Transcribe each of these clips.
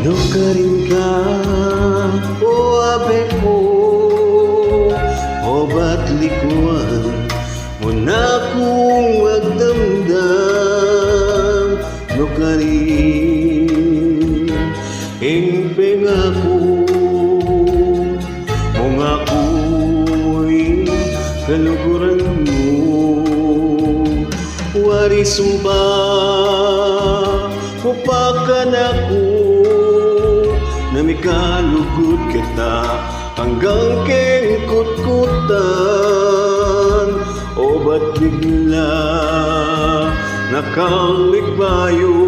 Ano ka rin ka, o abe ko, o ba't likuan mo na kung magdamdam? Ano ka rin, ingpeng ako, kung ako'y kaluguran mo. Wari sumpa, upakan ako, na may kalugod kita hanggang kengkut-kutan. O ba't bigla nakamigbayo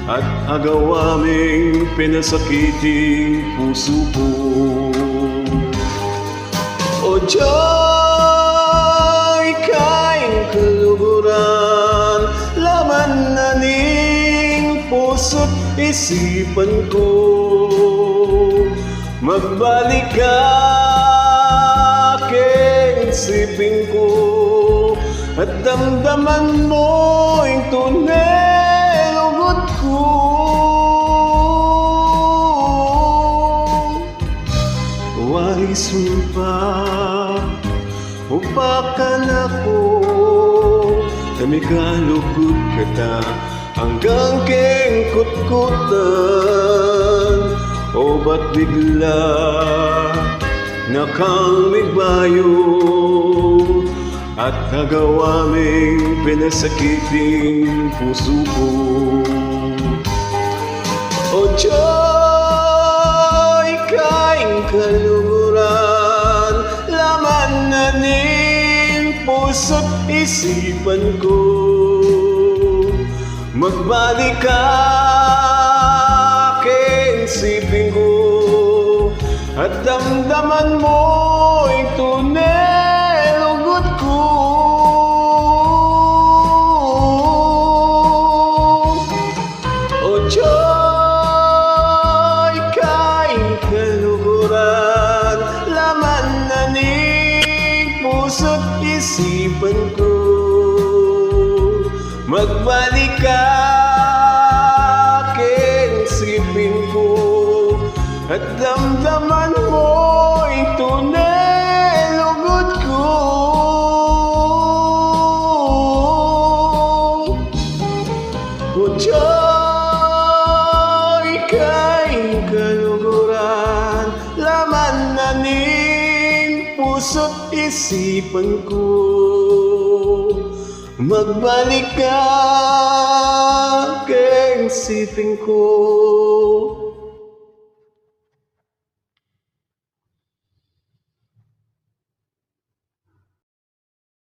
at agawaming pinasakiting puso ko? O Diyo'y kaing kaluguran, laman na ning puso't isipan ko. Magbalik ka, aking isipin ko, at damdaman mo yung tunay lugod ko. Wais mo pa, upakan ako, na may kalugod kita hanggang kengkut-kutan. O ba't bigla nakamigbayo at nagawaming pinasakiting puso ko? O Diyo'y kaing kaluguran, laman na ning puso't isipan ko. Magbalik ka, aking isipin ko, at damdaman mo yung tunay lugod ko. O Diyo'y kaing kaluguran, laman na ning puso't isipan ko. Magbalik ka, aking isipin ko, at damdaman mo yung tunay lugod ko. O Diyo'y kaing kaluguran, laman na ning puso't isipan ko. Magbalik ka, aking isipin ko,